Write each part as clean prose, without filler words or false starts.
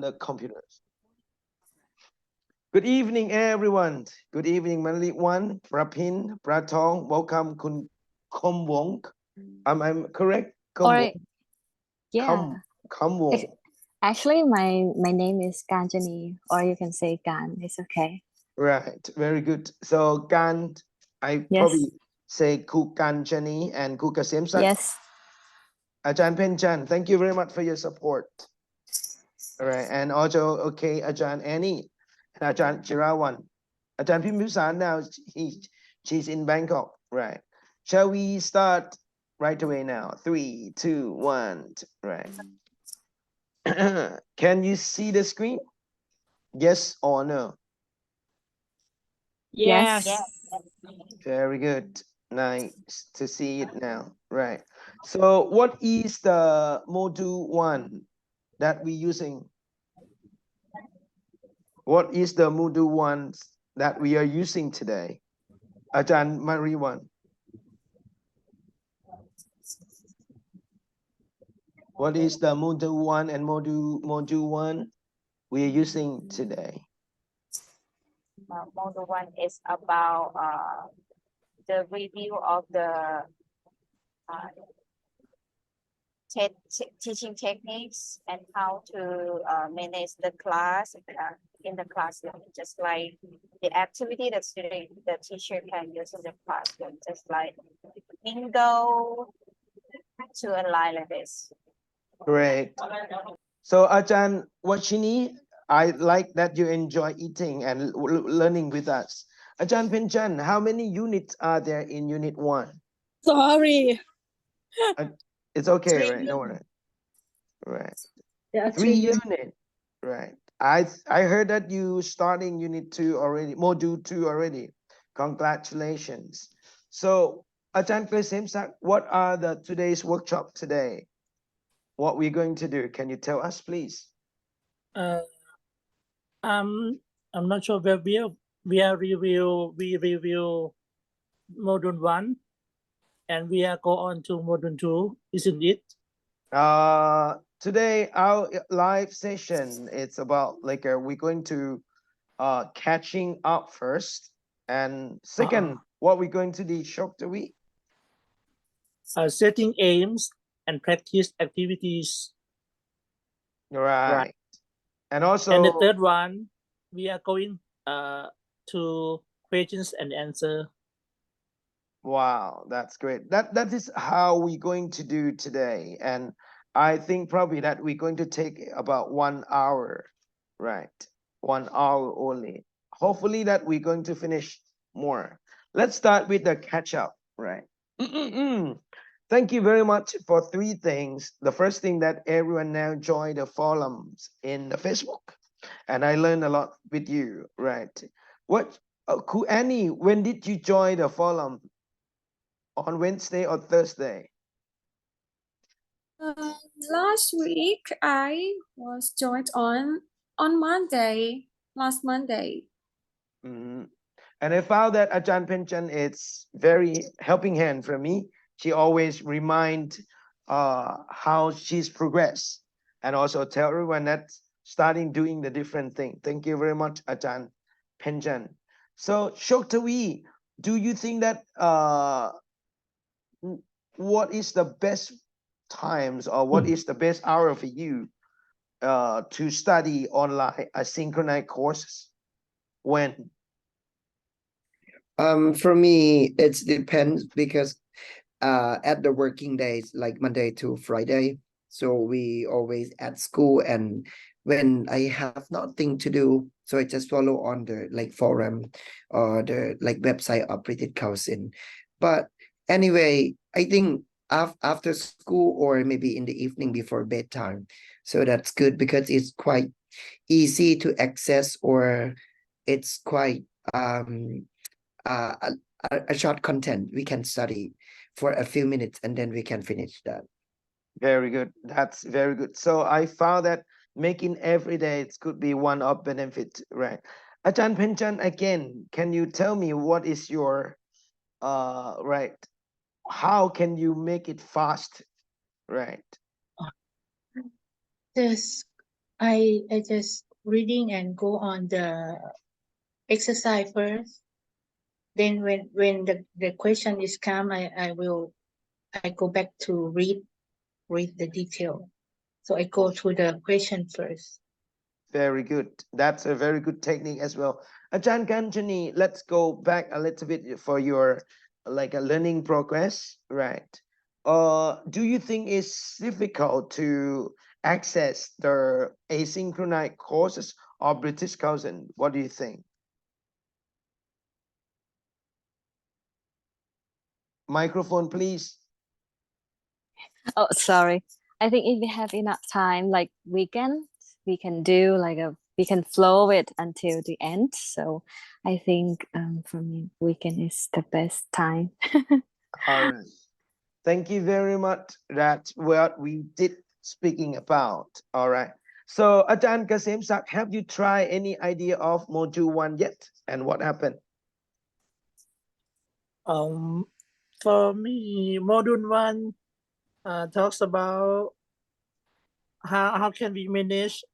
the computers. Good evening, everyone. Good evening, Malik1, Prapin, Pratong. Welcome, Kun Komwong. I'm correct? Or yeah. Komwong. Actually, my name is Kanjani, or you can say Gan. It's okay. Right. Very good. So Gan, I probably say Ku Kanjani and Ku Kasemsak. Yes. Ajahn Penchan, thank you very much for your support. All right. And also, okay, Ajahn Annie and Ajahn Chirawan. Ajahn Pimpusan now, she's in Bangkok. Right. Shall we start right away now? 3, 2, 1. Right. Can you see the screen? Yes or no? Yes. Very good. Nice to see it now. Right. So what is the module 1 that we're using? What is the module 1 that we are using today? Ajahn Mariwan. What is the module 1 and module 1 we are using today? Module 1 is about the review of the teaching techniques and how to manage the class in the classroom, just like the activity that the teacher can use in the classroom, just like bingo to a line like this. Great. So Ajahn Wachini, I like that you enjoy eating and learning with us. Ajahn Penchan, how many units are there in unit 1? Sorry. It's okay, 3 right? No worries. Right. Yeah, 3 units. Right. I heard that you starting unit 2 already, module 2 already. Congratulations. So Ajahn Penchan, what are the today's workshop today? What we're going to do? Can you tell us, please? I'm not sure where we review module 1 and we are go on to module 2, isn't it? Today our live session, it's about like we're going to catching up first, and second, what we're going to do, Shoktawi? Setting aims and practice activities. Right. And also, and the third one, we are going to questions and answer. Wow, that's great. That is how we're going to do today. And I think probably that we're going to take about 1 hour, right? 1 hour only. Hopefully that we're going to finish more. Let's start with the catch up, right? Thank you very much for 3 things. The first thing, that everyone now join the forums in the Facebook. And I learned a lot with you, right? What, Annie, when did you join the forum? On Wednesday or Thursday? Last week I was joined on Monday, last Monday. And I found that Ajahn Penchan is very helping hand for me. She always remind how she's progressed, and also tell everyone that starting doing the different thing. Thank you very much, Ajahn Penchan. So Shoktawi, do you think that what is the best times, or what is the best hour for you to study online asynchronous courses? When? For me, it depends, because at the working days, like Monday to Friday, so we always at school, and when I have nothing to do, so I just follow on the like forum or the like website of British Council. But anyway, I think after school, or maybe in the evening before bedtime, so that's good, because it's quite easy to access, or it's quite a short content we can study for a few minutes, and then we can finish that. Very good. That's very good. So I found that making every day, it could be one of benefit, right? Ajahn Penchan, again, can you tell me what is your right, how can you make it fast, right? Yes. I just reading and go on the exercise first. Then when the question is come, I go back to read the detail. So I go to the question first. Very good. That's a very good technique as well. Ajahn Kanchani, let's go back a little bit for your like a learning progress, right? Do you think it's difficult to access the asynchronous courses of British Council? What do you think? Microphone, please. Oh, sorry. I think if we have enough time, like weekend, we can do like we can flow it until the end. So I think for me, weekend is the best time. All right. Thank you very much. That's what we did speaking about. All right. So Ajahn Kasem Sak, have you tried any idea of module 1 yet? And what happened? For me, module 1 talks about how can we manage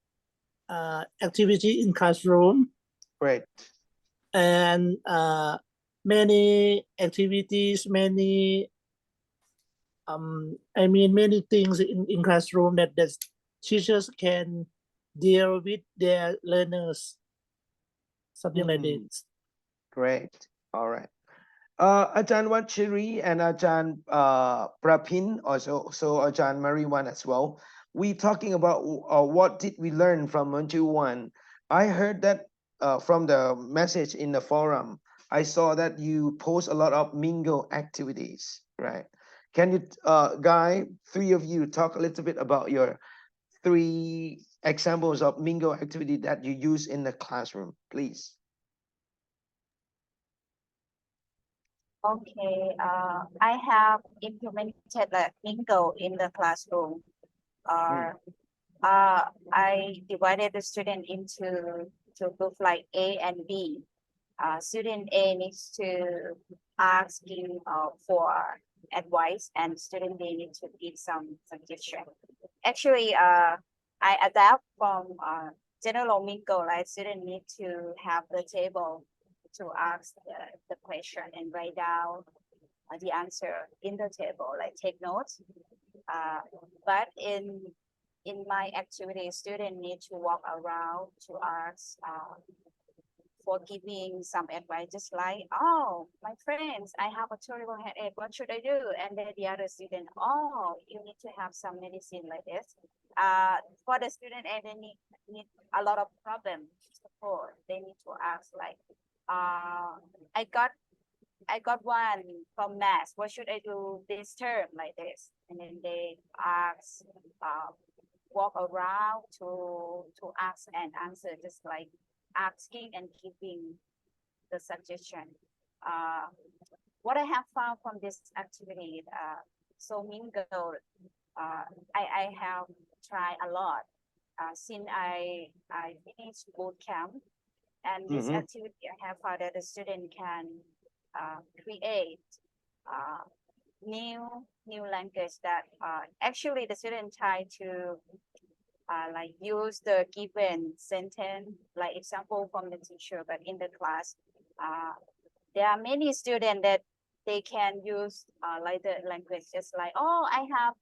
activity in classroom. Great. And many activities, many many things in classroom that teachers can deal with their learners, something like this. Great. All right. Ajahn Wachiri and Ajahn Prapin, also so Ajahn Mariwan as well. We talking about what did we learn from module 1. I heard that from the message in the forum. I saw that you post a lot of mingle activities, right? Can you, Guy, 3 of you, talk a little bit about your 3 examples of mingle activity that you use in the classroom, please? Okay, I have implemented the mingle in the classroom. I divided the student into 2 groups like A and B. Student A needs to asking for advice, and student B needs to give some suggestion. Actually, I adapt from general mingle, like student need to have the table to ask the question and write down the answer in the table, like take notes. But in my activity, student need to walk around to ask for giving some advice, just like, oh, my friends, I have a terrible headache, what should I do? And then the other student, oh, you need to have some medicine like this. For the student, and they need a lot of problem support. They need to ask like, I got one from math. What should I do this term like this? And then they ask, walk around to ask and answer, just like asking and giving the suggestion. What I have found from this activity, so mingle, I have tried a lot since I finished boot camp. And this activity, I have found that the student can create new language that actually the student try to like use the given sentence, like example from the teacher, but in the class, there are many students that they can use like the language, just like, oh, I have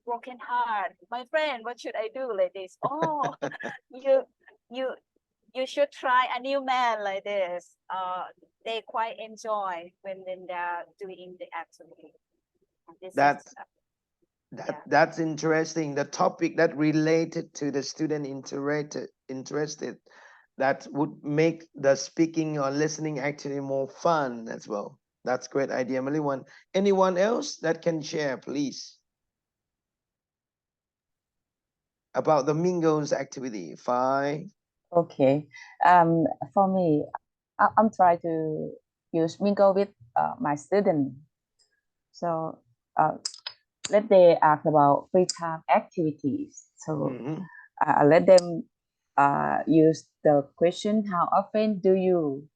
broken heart, my friend, what should I do like this? Oh, you should try a new man like this. They quite enjoy when they're doing the activity. That's interesting. The topic that related to the student interested, that would make the speaking or listening activity more fun as well. That's great idea, Maliwan. Anyone else that can share, please? About the Mingles activity. 5. Okay. For me, I'm trying to use Mingle with my student. So let they ask about free time activities. So let them use the question, how often do you,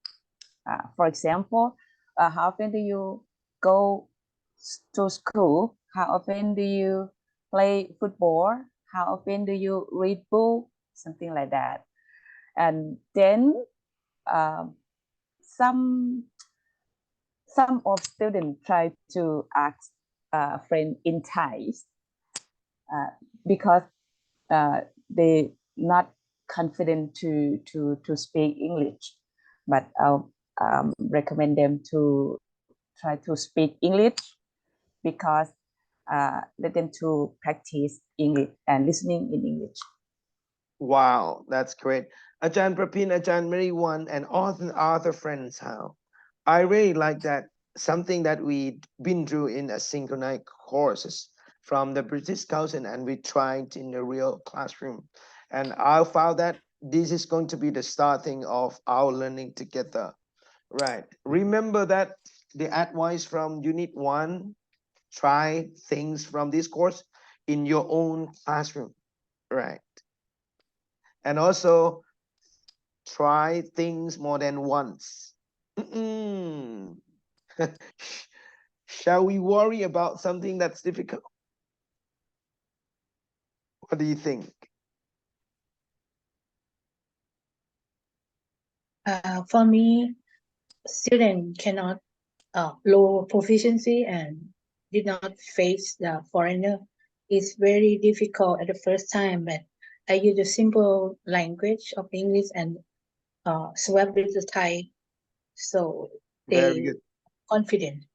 for example, how often do you go to school? How often do you play football? How often do you read book? something like that. And then some of students try to ask friend in Thai because they not confident to speak English, but I'll recommend them to try to speak English because let them to practice English and listening in English. Wow, that's great. Ajahn Prapin, Ajahn Mariwan, and all the other friends, how I really like that. Something that we've been through in a synchronized courses from the British Council, and we tried in the real classroom. And I found that this is going to be the starting of our learning together. Right. Remember that the advice from Unit 1, try things from this course in your own classroom. Right. And also try things more than once. Shall we worry about something that's difficult? What do you think? For me, student cannot low proficiency and did not face the foreigner. It's very difficult at the first time, but I use the simple language of English and swap with the Thai, so Very they good. confident.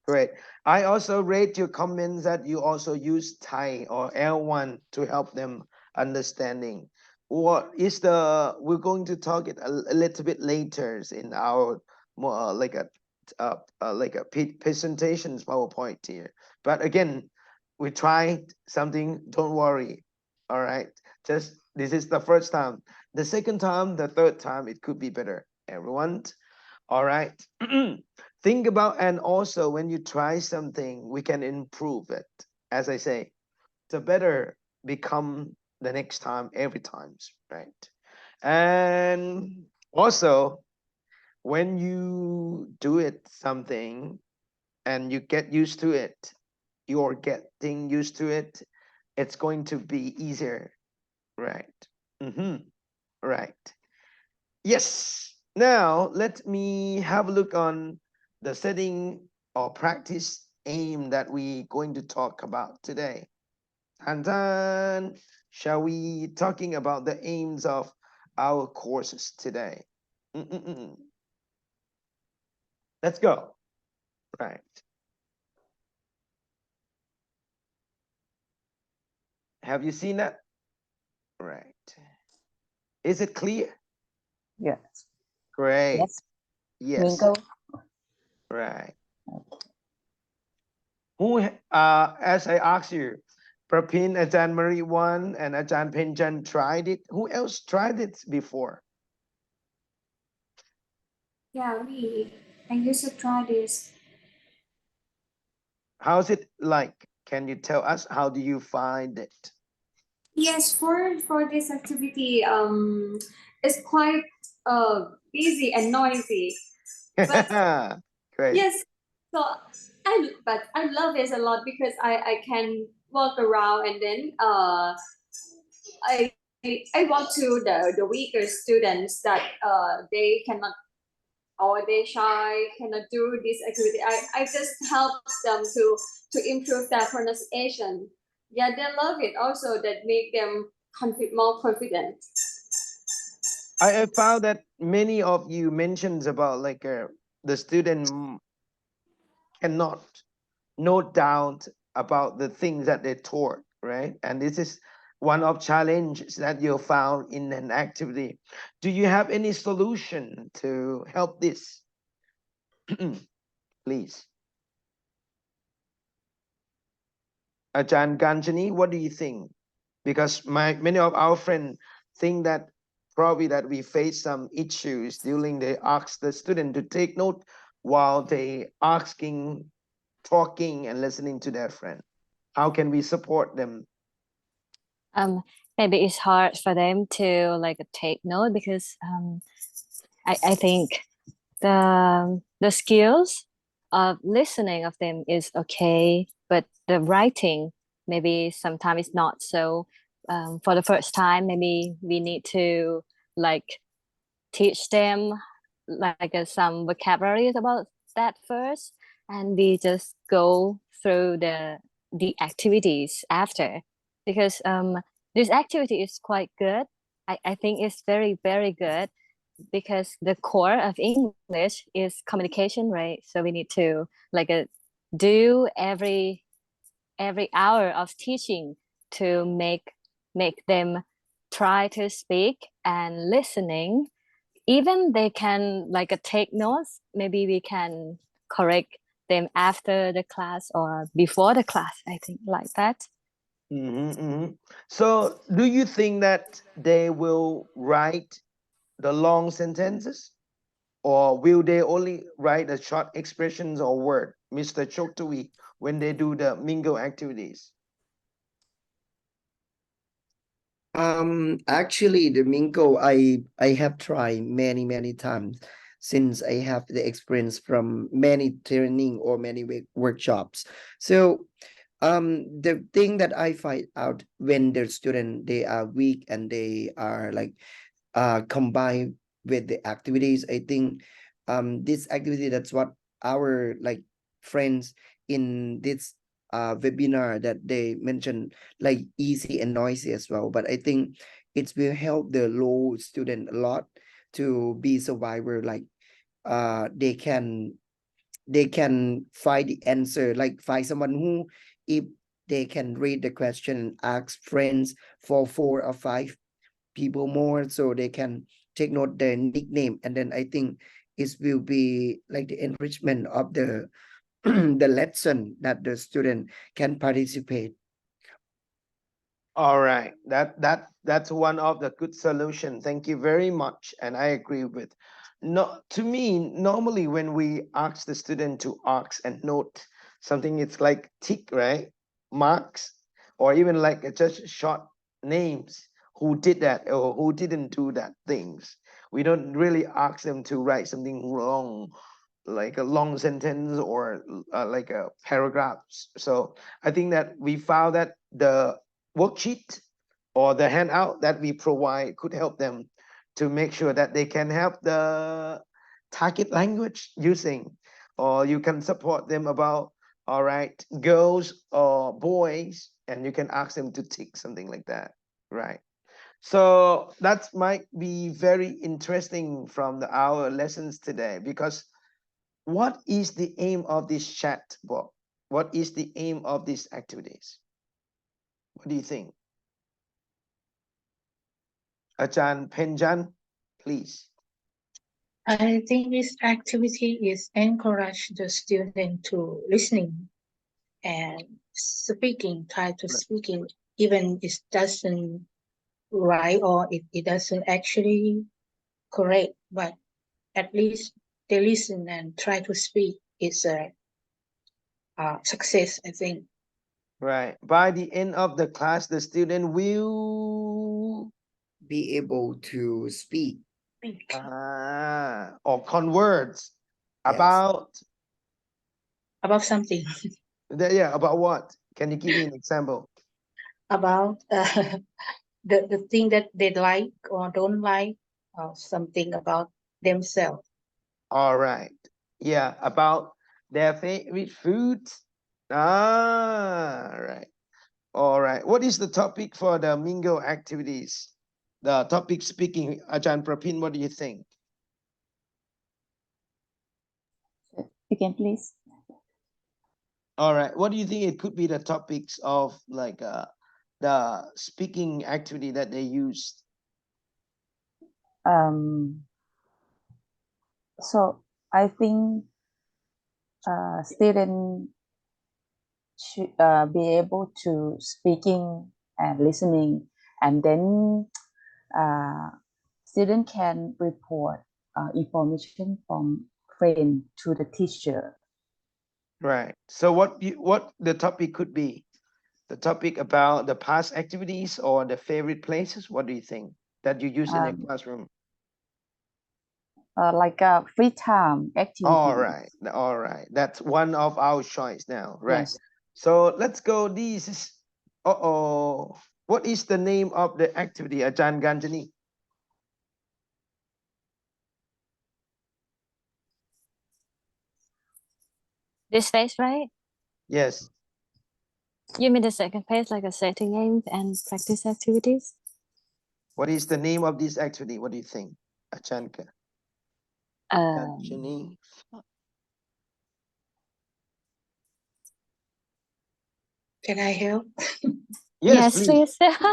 Great. I also read your comments that you also use Thai or L1 to help them understanding. What is we're going to talk it a little bit later in our more like a presentations PowerPoint here. But again, we tried something, don't worry. All right. Just this is the first time. The second time, the third time, it could be better. Everyone. All right. Think about, and also when you try something, we can improve it. As I say, to better become the next time, every time, right? And also, when you do it something and you get used to it, you're getting used to it, it's going to be easier, right? Right. Yes. Now let me have a look on the setting or practice aim that we're going to talk about today. And then shall we talking about the aims of our courses today? Let's go. Right. Have you seen that? Right. Is it clear? Yes. Great. Yes. Yes. Mingo. Right. Who, as I asked you, Prapin, Ajahn Mariwan, and Ajahn Penjan tried it. Who else tried it before? Yeah, I used to try this. How's it like? Can you tell us how do you find it? Yes, for this activity, it's quite busy and noisy. But Great. yes, so I love it a lot because I can walk around and then I want to the weaker students that they cannot or they shy cannot do this activity. I just help them to improve their pronunciation. Yeah, they love it also, that make them more confident. I found that many of you mentioned about like the student cannot note down about the things that they taught, right? And this is one of challenges that you found in an activity. Do you have any solution to help this? Please. Ajahn Ganjani, what do you think? Because many of our friends think that probably that we face some issues during they ask the student to take note while they asking, talking and listening to their friend. How can we support them? Maybe it's hard for them to like take note because I think the skills of listening of them is okay, but the writing maybe sometimes it's not. So for the first time, maybe we need to like teach them like some vocabularies about that first, and we just go through the activities after, because this activity is quite good. I think it's very, very good, because the core of English is communication, right? So we need to like do every hour of teaching to make them try to speak and listening. Even they can like take notes. Maybe we can correct them after the class or before the class. I think like that. So do you think that they will write the long sentences, or will they only write the short expressions or word, Mr. Choktui, when they do the mingle activities? Actually, the mingle I have tried many times, since I have the experience from many training or many workshops. So the thing that I find out when the student, they are weak and they are like combined with the activities, I think this activity, that's what our like friends in this webinar that they mentioned, like easy and noisy as well. But I think it will help the low student a lot to be survivor. Like they can find the answer, like find someone who, if they can read the question and ask friends for 4 or 5 people more, so they can take note their nickname, and then I think it will be like the enrichment of the the lesson that the student can participate. All right, that's one of the good solution. Thank you very much, and I agree with. No, to me, normally when we ask the student to ask and note something, it's like tick, right? Marks, or even like just short names. Who did that or who didn't do that things. We don't really ask them to write something wrong, like a long sentence or like a paragraph. So I think that we found that the worksheet or the handout that we provide could help them to make sure that they can have the target language using, or you can support them about, all right, girls or boys, and you can ask them to tick something like that, right? So that might be very interesting from our lessons today, because what is the aim of this chat box? What is the aim of these activities? What do you think? Ajahn Penjan, please. I think this activity is encourage the student to listening and speaking, try to speaking, even it doesn't right or it doesn't actually correct, but at least they listen and try to speak. It's a success, I think. Right. By the end of the class, the student will be able to speak or converse Yes. About something. Yeah, about what? Can you give me an example? About the thing that they like or don't like, or something about themselves. All right. Yeah, about their favorite foods. Right. All right. What is the topic for the mingle activities? The topic speaking, Ajahn Prapin, what do you think? Again, please. All right. What do you think it could be the topics of like the speaking activity that they used? So I think students should be able to speaking and listening, and then student can report information from friend to the teacher. Right. So what the topic could be? The topic about the past activities or the favorite places? What do you think that you use in a classroom? Like a free time activity. All right. All right. That's one of our choice now. Right. Yes. So let's go. This is, uh-oh. What is the name of the activity, Ajahn Ganjani? This phase, right? Yes. You mean the second phase, like a setting aims and practice activities? What is the name of this activity? What do you think, Ajahn Ganjani? Can I help? Yes, please. please.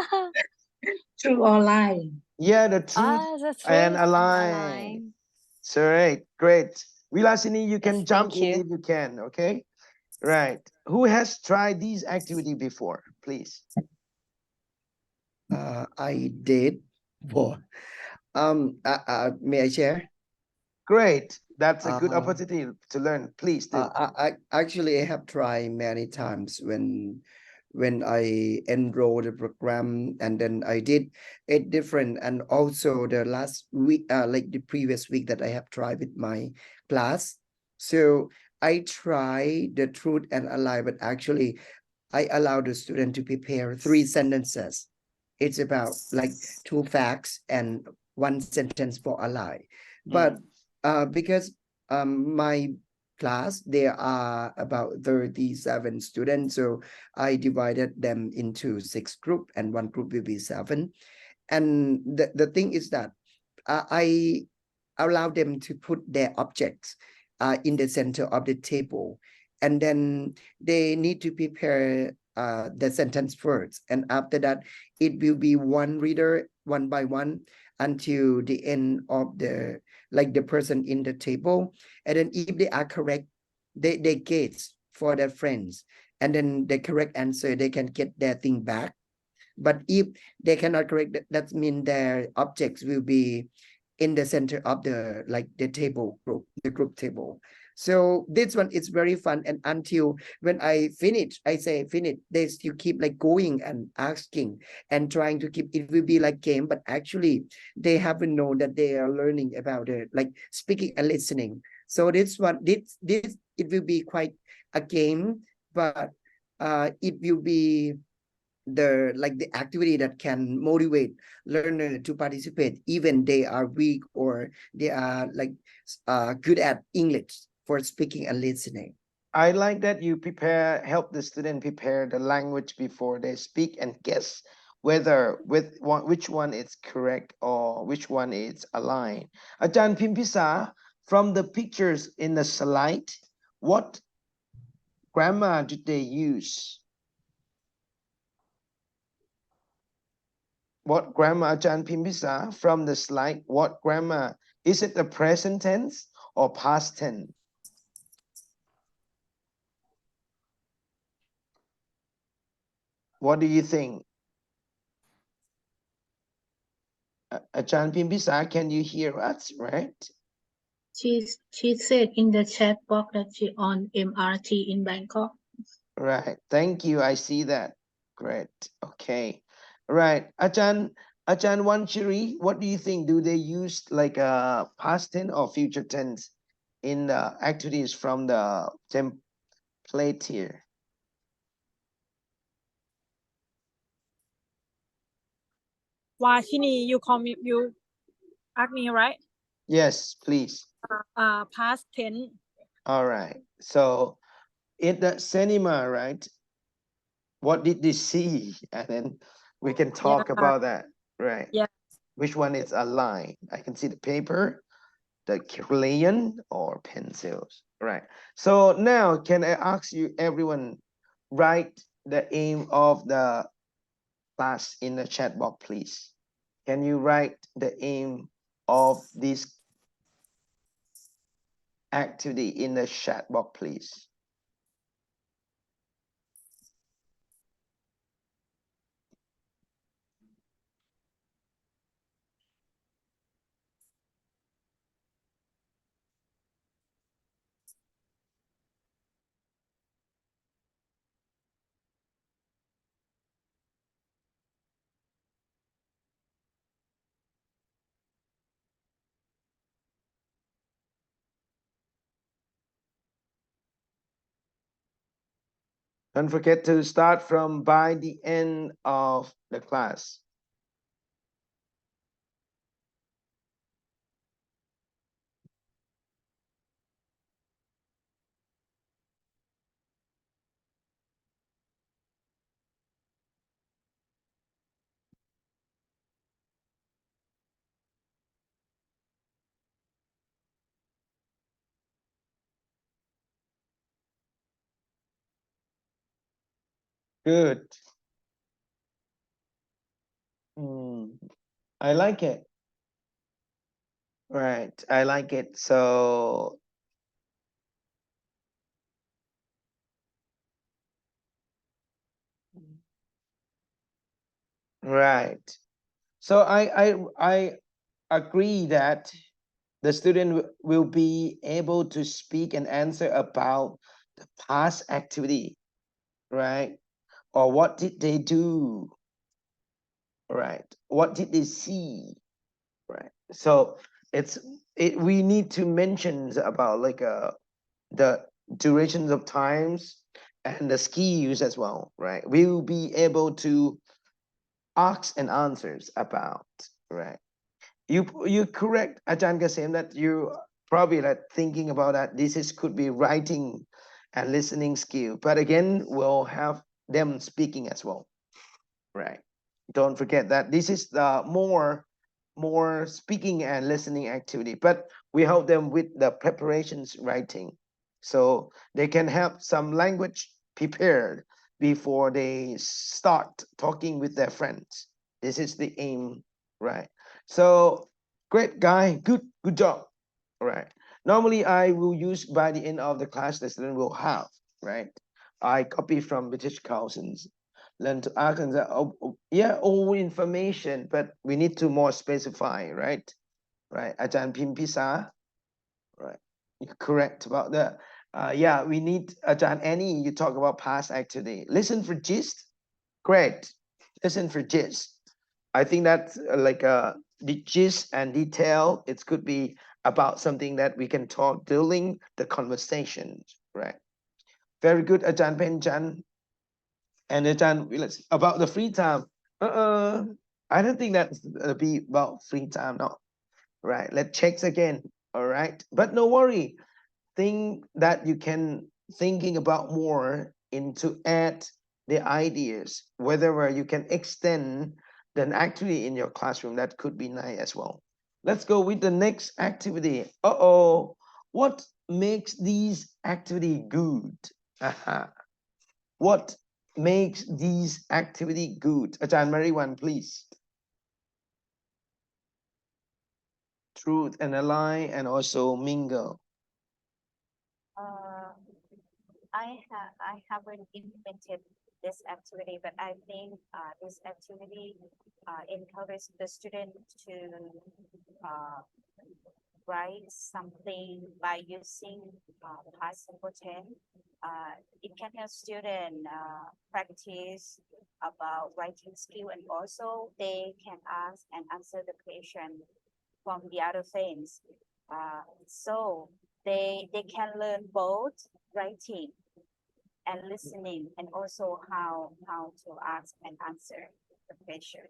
Through online. Yeah, the truth The truth and align. align. So right, great. Vilasini, you can Yes, jump thank in you. if you can, okay? Right. Who has tried these activity before, please? I did. Whoa. May I share? Great. That's a good Uh, opportunity to learn. Please do. I actually have tried many times when I enrolled the program, and then I did it different, and also the last week, like the previous week that I have tried with my class. So I try the truth and align, but actually I allow the student to prepare 3 sentences. It's about like 2 facts and 1 sentence for a lie. But because my class, there are about 37 students, so I divided them into 6 groups, and 1 group will be 7. And the thing is that I allow them to put their objects in the center of the table, and then they need to prepare the sentence first, and after that it will be one reader, one by one, until the end of the person in the table. And then if they are correct, they get for their friends, and then the correct answer, they can get their thing back. But if they cannot correct, that means their objects will be in the center of the the table group, the group table. So this one is very fun, and until when I finish, I say finish, they still keep going and asking and trying to keep it. Will be like game, but actually they haven't known that they are learning about it, speaking and listening. So this one, this it will be quite a game, but it will be the activity that can motivate learner to participate, even they are weak or they are good at English for speaking and listening. I like that you help the student prepare the language before they speak and guess which one is correct or which one is aligned. Ajahn Pimpisa, from the pictures in the slide, what grammar did they use? What grammar, Ajahn Pimpisa, from the slide, what grammar? Is it the present tense or past tense? What do you think? Ajahn Pimpisa, can you hear us, right? She said in the chat box that she on MRT in Bangkok. Right. Thank you. I see that. Great. Okay. Right. Ajahn Wanchiri, what do you think? Do they use a past tense or future tense in the activities from the template here? Washini, you ask me, right? Yes, please. Past tense. All right. So in the cinema, right? What did they see? And then we can talk about that. Right. Yeah. Which one is aligned? I can see the paper, the crayon, or pencils. Right. So now can I ask you, everyone, write the aim of the class in the chat box, please. Can you write the aim of this activity in the chat box, please? Don't forget to start from by the end of the class. Good. I like it. Right. I like it. So right. So I agree that the student will be able to speak and answer about the past activity, right? Or what did they do? Right. What did they see? Right. So we need to mention about like the durations of times and the skills as well, right? We will be able to ask and answers about, right? You correct, Ajahn Kasem, that you probably like thinking about that. Could be writing and listening skill, but again, we'll have them speaking as well, right? Don't forget that this is the more speaking and listening activity, but we help them with the preparations writing, so they can have some language prepared before they start talking with their friends. This is the aim, right? So great, guy, good job. Right. Normally I will use by the end of the class the student will have, right? I copy from British Councils. Learn to ask and say, yeah, all information, but we need to more specify, right? Right. Ajahn Pimpisa, right? You're correct about that. Yeah, we need Ajahn Annie. You talk about past activity. Listen for gist. Great. Listen for gist. I think that's like the gist and detail. It could be about something that we can talk during the conversation, right? Very good, Ajahn Penchan. And Ajahn, about the free time. I don't think that's be about free time, no. Right, let's check again. All right, but no worry. Think that you can thinking about more into add the ideas, whether you can extend then activity in your classroom. That could be nice as well. Let's go with the next activity. What makes these activity good? What makes these activity good? Ajahn Mariwan, please. Truth and ally and also mingle. I haven't implemented this activity, but I think this activity encourages the student to write something by using past simple tense. It can help students practice about writing skill, and also they can ask and answer the question from the other things. So they can learn both writing and listening, and also how to ask and answer the question.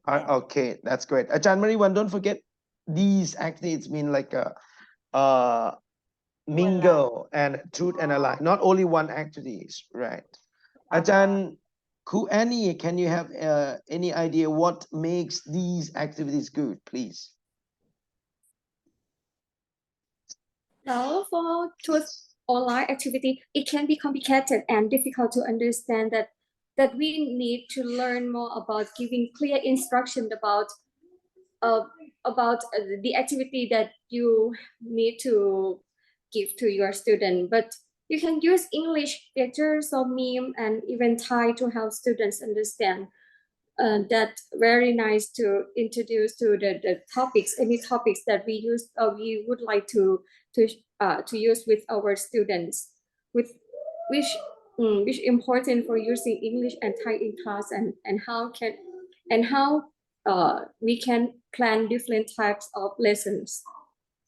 Okay, that's great. Ajahn Mariwan, don't forget these activities mean like a mingle and truth and ally, not only one activities, right? Ajahn Annie, can you have any idea what makes these activities good, please? Now, for truth online activity, it can be complicated and difficult to understand that we need to learn more about giving clear instruction about the activity that you need to give to your student. But you can use English pictures or meme and even Thai to help students understand. That's very nice to introduce to the topics, any topics that we use, we would like to use with our students, which important for using English and Thai in class, and how we can plan different types of lessons.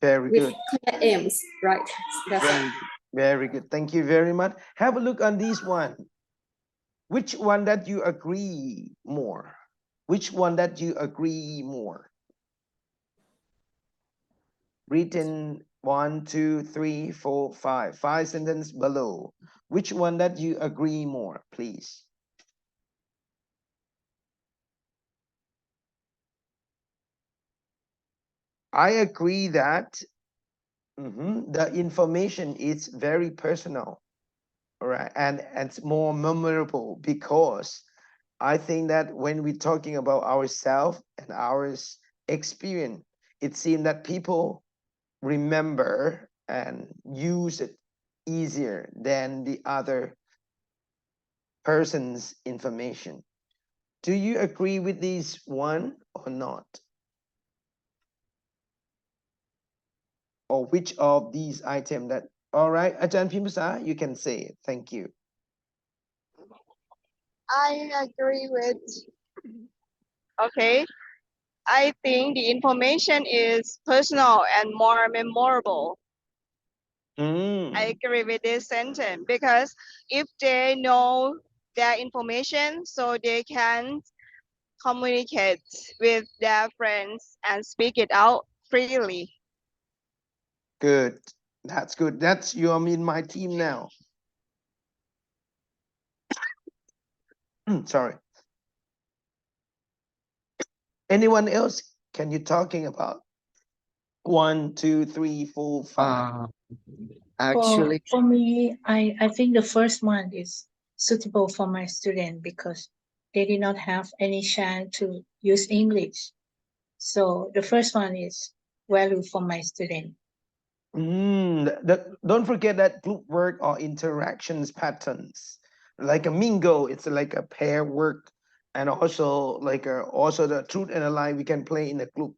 Very with good. Clear aims, right? That's Very good. Thank you very much. Have a look on this one. Which one that you agree more? Which one that you agree more? Written 1, 2, 3, 4, 5. 5 sentences below. Which one that you agree more, please? I agree that the information is very personal, all right, and it's more memorable because I think that when we're talking about ourselves and our experience, it seems that people remember and use it easier than the other person's information. Do you agree with this one or not? Or which of these items that, all right, Ajahn Pimpasa, you can say it. Thank you. I agree with, okay. I think the information is personal and more memorable. I agree with this sentence because if they know their information, so they can communicate with their friends and speak it out freely. Good. That's good. That's you're in my team now. Sorry. Anyone else? Can you talking about 1, 2, 3, 4, 5? Actually, For me, I think the first one is suitable for my student because they did not have any chance to use English. So the first one is value for my student. Don't forget that group work or interactions patterns. Like a mingle, it's like a pair work, and also like also the truth and a lie we can play in a group.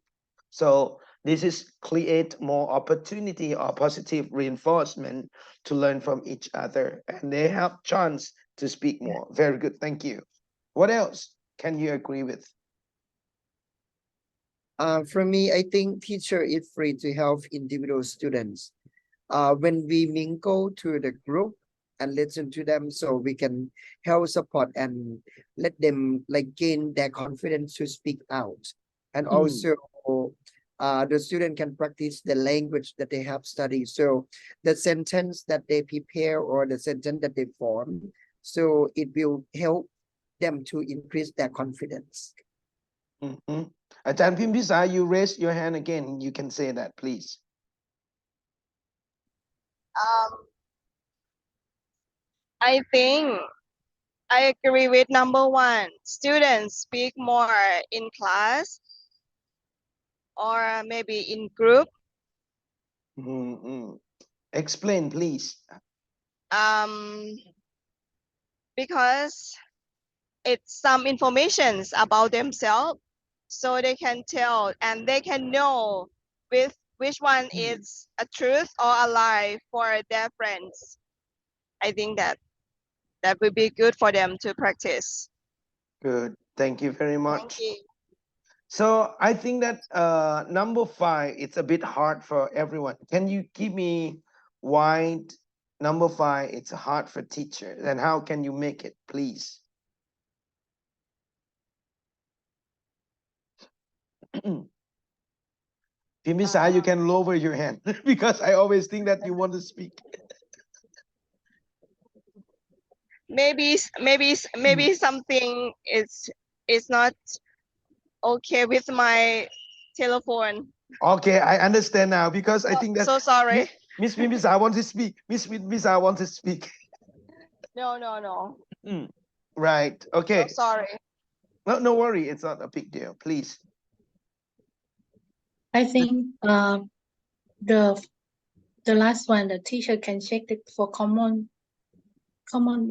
So this is create more opportunity or positive reinforcement to learn from each other, and they have chance to speak more. Very good, thank you. What else can you agree with? for me, I think teacher is free to help individual students. When we mingle to the group and listen to them, so we can help support and let them like gain their confidence to speak out. And also, the student can practice the language that they have studied. So the sentence that they prepare or the sentence that they form, so it will help them to increase their confidence. Ajahn Pimpisa, you raise your hand again. You can say that, please. I think I agree with number 1. Students speak more in class or maybe in group. Explain, please. Because it's some informations about themselves, so they can tell and they can know with which one is a truth or a lie for their friends. I think that would be good for them to practice. Good. Thank you very much. Thank you. So I think that number 5, it's a bit hard for everyone. Can you give me why number 5, it's hard for teachers, and how can you make it, please? Pimpisa, you can lower your hand because I always think that you want to speak. Maybe something is not okay with my telephone. Okay, I understand now because I think that So sorry. Miss Pimpisa, I want to speak. Miss Pimpisa, I want to speak. No. Right. Okay. So sorry. No worry. It's not a big deal. Please. I think the last one, the teacher can check it for common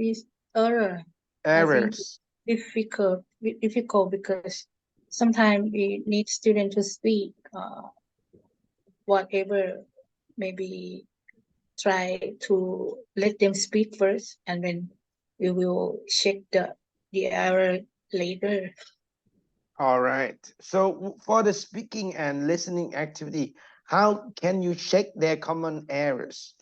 is error. Errors. I think difficult because sometimes we need students to speak whatever, maybe try to let them speak first and then we will check the error later. All right. So for the speaking and listening activity, how can you check their common errors?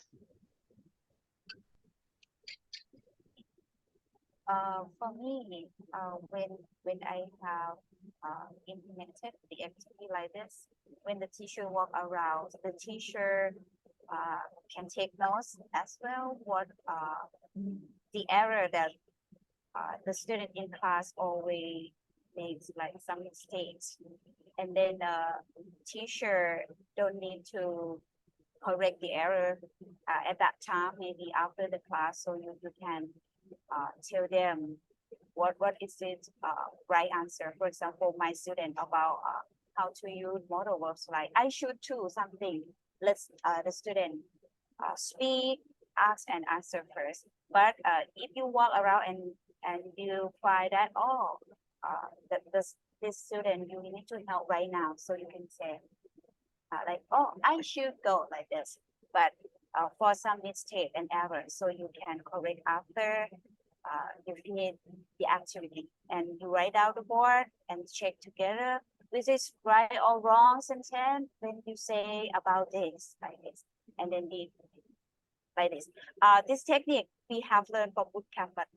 For me, when I have implemented the activity like this, when the teacher walk around, the teacher can take notes as well. What the error that the student in class always makes, like some mistakes, and then teacher don't need to correct the error at that time, maybe after the class, so you can tell them what is it right answer. For example, my student about how to use modal verbs, like I should too something. Let's the student speak, ask and answer first. But if you walk around and you find that this student you need to help right now, so you can say like, oh, I should go like this, but for some mistake and error, so you can correct after you finish the activity, and you write down the board and check together which is right or wrong sentence when you say about this like this, and then the like this. This technique we have learned from bootcamp, but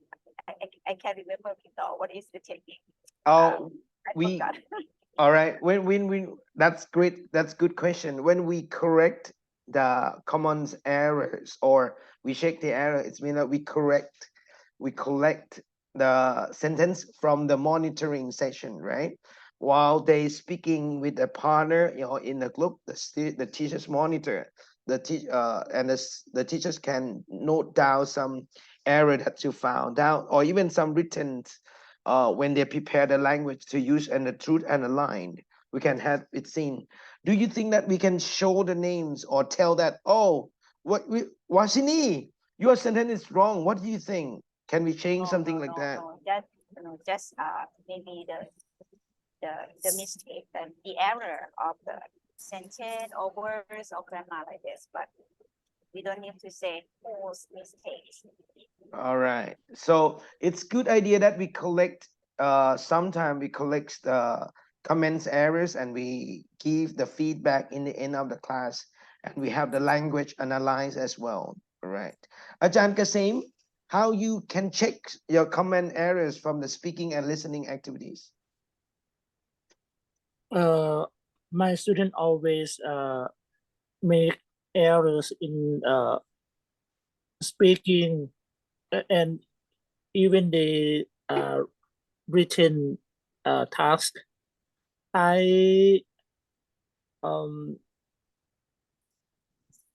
I can't remember what is the technique. Oh, I we forgot. all right. When that's great. That's good question. When we correct the commons errors or we check the error, it's mean that we collect the sentence from the monitoring session, right? While they speaking with a partner, in the group, the teachers monitor the teachers can note down some error that you found out, or even some written when they prepare the language to use and the truth and aligned, we can have it seen. Do you think that we can show the names or tell that, oh, Washini, your sentence is wrong. What do you think? Can we change something like that? No, just maybe the mistake and the error of the sentence or words or grammar like this, but we don't need to say whose mistakes. All right. So it's good idea that we collect, sometime we collect the comments errors and we give the feedback in the end of the class, and we have the language analyzed as well. All right. Ajahn Kasim, how you can check your comment errors from the speaking and listening activities? My student always make errors in speaking and even the written task. I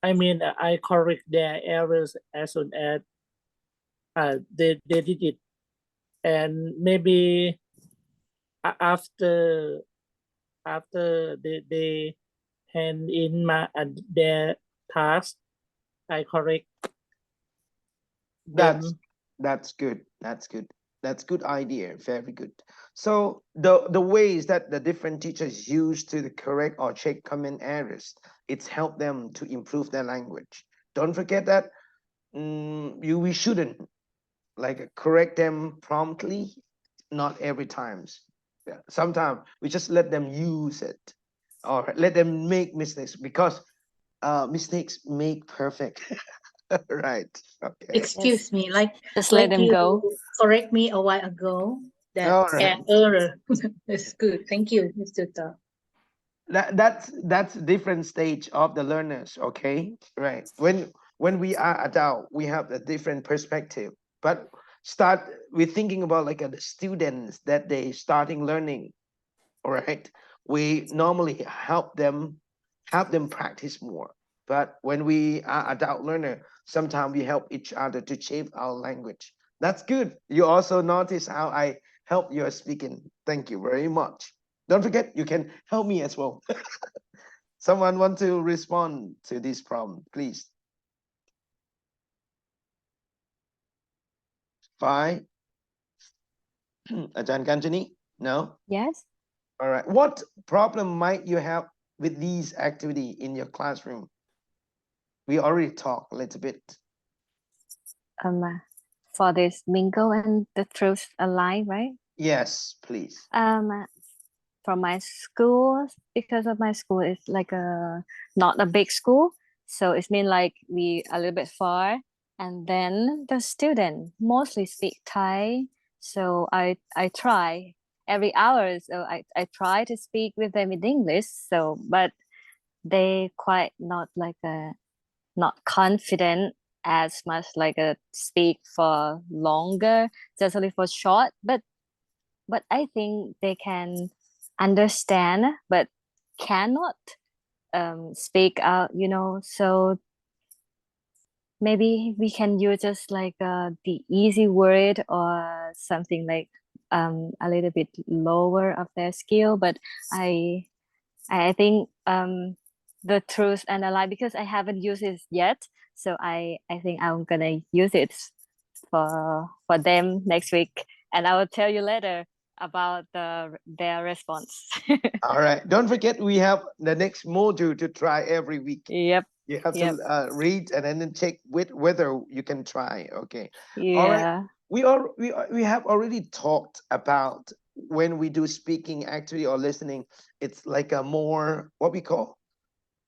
mean I correct their errors as soon as they did it, and maybe after they hand in their task, I correct them. That's good. That's good idea. Very good. So the ways that the different teachers use to correct or check comment errors, it's helped them to improve their language. Don't forget that we shouldn't like correct them promptly, not every times. Yeah. Sometimes we just let them use it or let them make mistakes, because mistakes make perfect. Right. Okay. Excuse me, like Just let them you go. correct me a while ago. That All right. error. It's good. Thank you, Mr. Ta. That's different stage of the learners. Okay, right. When we are adult, we have a different perspective, but we're thinking about like the students that they starting learning. All right, we normally help them practice more. But when we are adult learner, sometimes we help each other to shape our language. That's good. You also notice how I help your speaking. Thank you very much. Don't forget, you can help me as well. Someone want to respond to this problem, please? 5. Ajahn Kanchani? No? Yes. All right. What problem might you have with these activity in your classroom? We already talked a little bit. For this mingle and the truth align, right? Yes, please. From my school, because of my school is like not a big school, so it's mean like we a little bit far, and then the student mostly speak Thai. So I try every hour. So I try to speak with them in English. So but they quite not like not confident as much like a speak for longer, just only for short. But I think they can understand, but cannot speak out, so maybe we can use just like the easy word or something like a little bit lower of their skill. But I think the truth and the lie, because I haven't used it yet, so I think I'm gonna use it for them next week, and I will tell you later about their response. All right. Don't forget, we have the next module to try every week. Yep. You have Yep. to read and then check whether you can try. Okay. Yeah. All right. We have already talked about when we do speaking activity or listening, it's like a more what we call,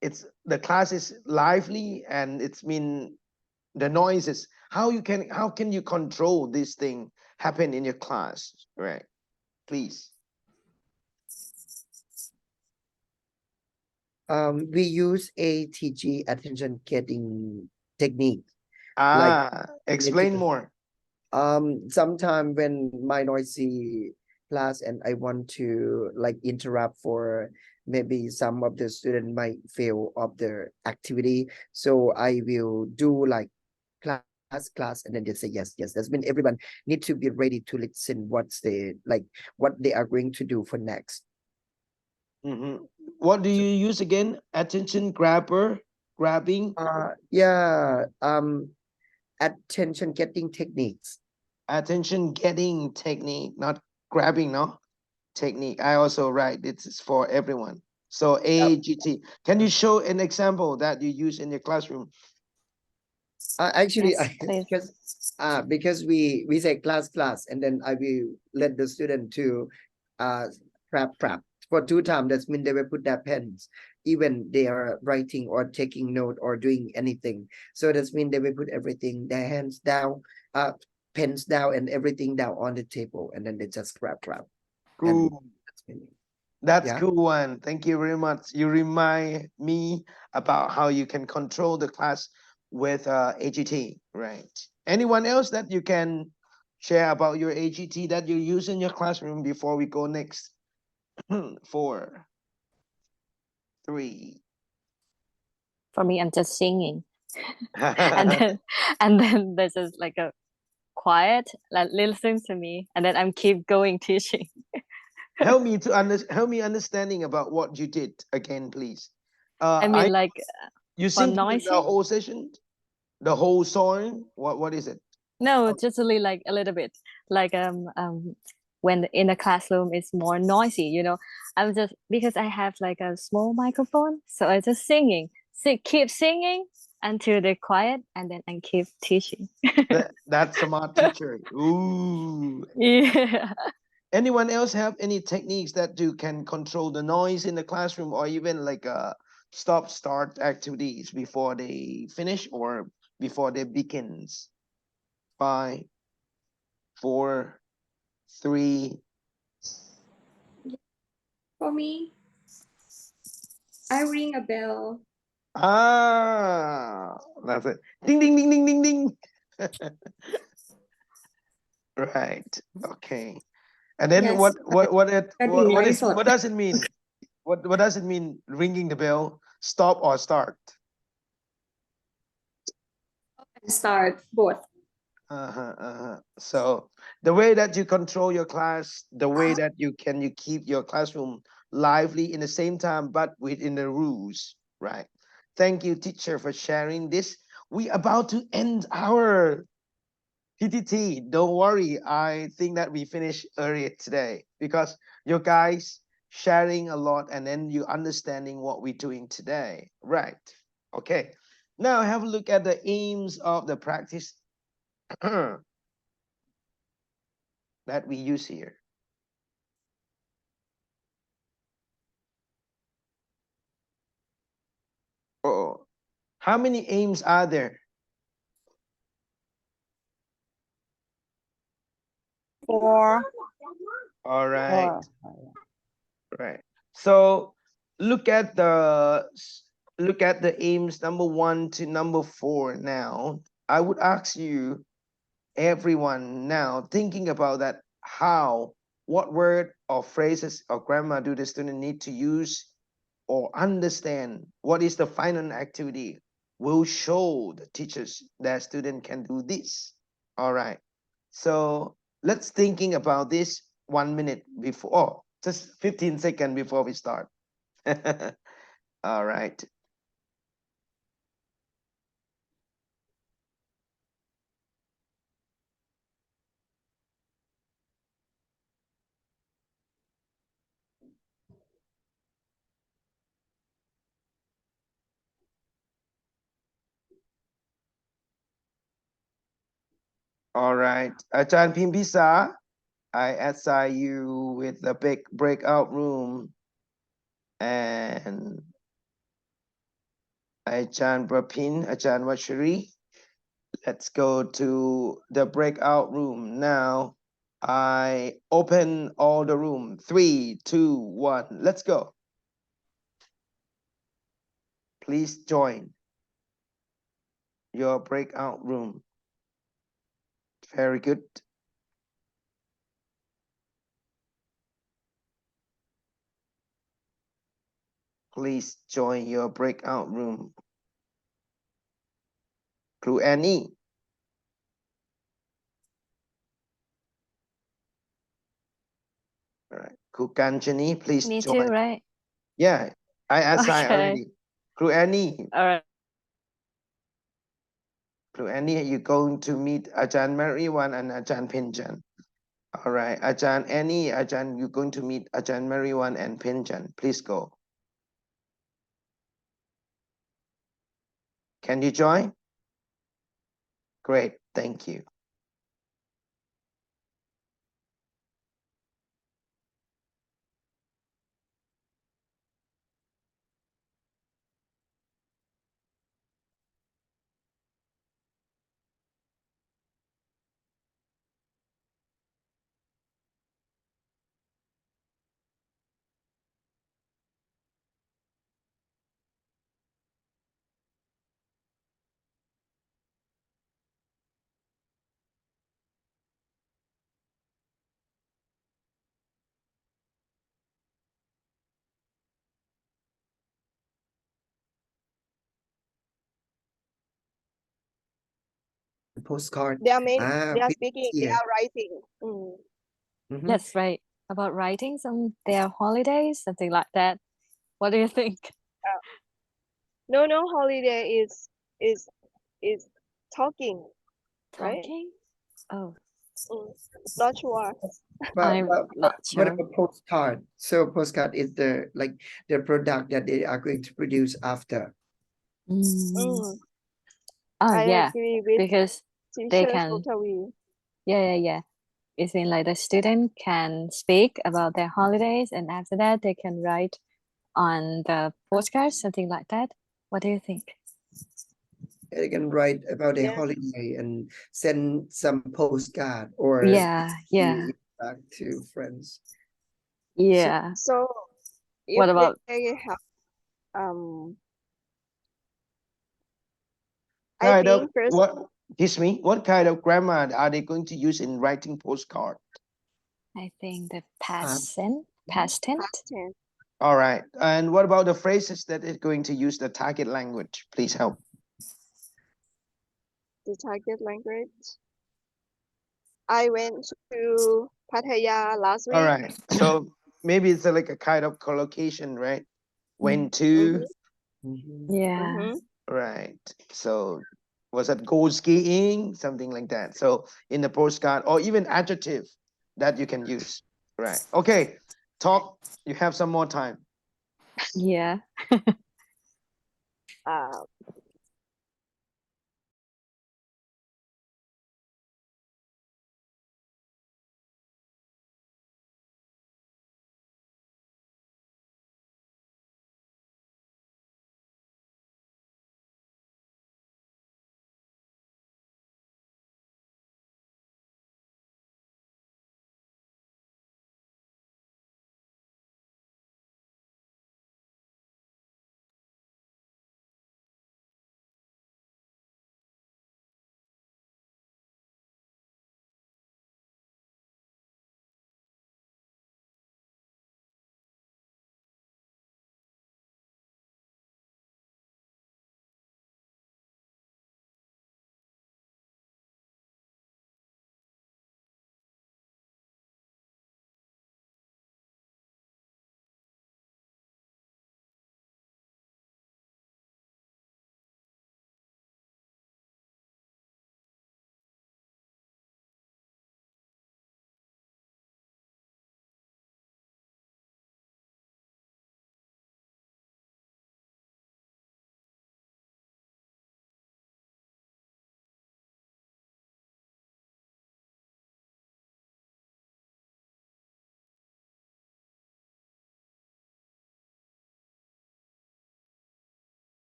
it's the class is lively and it's mean the noises. How can you control this thing happen in your class, right? Please. We use ATG, attention getting technique. Explain more. Sometime when my noisy class and I want to like interrupt for maybe some of the student might fail of their activity, so I will do like class and then they say yes. That's mean everyone need to be ready to listen what they are going to do for next. What do you use again? Attention grabbing? Yeah, attention getting techniques. Attention getting technique, not grabbing, no? Technique. I also write it's for everyone. So AGT. Can you show an example that you use in your classroom? Actually, Yes, because we say class, and then I will let the student to prep for 2 times. That means they will put their pens, even they are writing or taking note or doing anything. So that means they will put everything, their hands down, pens down, and everything down on the table, and then they just prep. Cool. That's Yeah. cool one. Thank you very much. You remind me about how you can control the class with AGT, right? Anyone else that you can share about your AGT that you use in your classroom before we go next? 4, 3. for me, I'm just singing. and then there's just like a quiet, like listen to me, and then I'm keep going teaching. help me understanding about what you did again, please. I mean, like you for sing noisy? the whole session, the whole song. What is it? No, just only like a little bit. Like when in a classroom it's more noisy, I'm just, because I have like a small microphone, so I just keep singing until they're quiet, and then I keep teaching. That's smart teacher. Ooh. Yeah. Anyone else have any techniques that you can control the noise in the classroom, or even like start activities before they finish or before they begins? 5, 4, 3. For me, I ring a bell. That's it. Ding, ding, ding, ding, ding, ding. Right. Okay. And then Yes, what does it mean? What does it mean, ringing the bell? Stop or start? Start both. So the way that you control your class, the way that you keep your classroom lively in the same time, but within the rules, right? Thank you, teacher, for sharing this. We about to end our PTT. Don't worry. I think that we finished earlier today because you guys sharing a lot and then you understanding what we're doing today. Right. Okay. Now have a look at the aims of the practice that we use here. Oh, how many aims are there? 4. All right. 4. Right. So look at the aims number 1 to number 4 now. I would ask you, everyone now, thinking about that, what word or phrases or grammar do the student need to use or understand? What is the final activity? Will show the teachers that student can do this. All right. So let's thinking about this 1 minute before, just 15 seconds before we start. All right. All right. Ajahn Pimpisa, I assign you with the big breakout room. And Ajahn Prapin, Ajahn Vachari, let's go to the breakout room now. I open all the room. 3, 2, 1, let's go. Please join your breakout room. Very good. Please join your breakout room. Crew Annie. All right. Crew Kanchani, please Me join. too, right? Yeah, I assigned Okay. already. Crew Annie. All right. Crew Annie, you're going to meet Ajahn Mariwan and Ajahn Pinjan. All right, Ajahn Annie, Ajahn, you're going to meet Ajahn Mariwan and Pinjan. Please go. Can you join? Great, thank you. Postcard. They are made, Ah, they are we speaking, see they it. are writing. Mhm. Yes, right. About writing some their holidays, something like that. What do you think? No, holiday is talking, right? Talking? Oh, Not sure. I'm not What sure. about postcard? So postcard is the product that they are going to produce after. Oh, I yeah, agree with because they teacher can, totally. yeah. It's in like the student can speak about their holidays, and after that they can write on the postcards, something like that. What do you think? They can write about a Yes. holiday and send some postcard or Yeah. back to friends. Yeah. So if What about they have I Kind of, think first what kind of grammar are they going to use in writing postcard? I think the Past. past tense. past tense, All right. And what about the phrases that is going to use the target language? Please help. the target language. I went to Pattaya last week. All right. So maybe it's like a kind of collocation, right? Went to, Yeah. right. So was that go skiing? Something like that. So in the postcard or even adjective that you can use. Right. Okay. Talk. You have some more time. Yeah. Uh,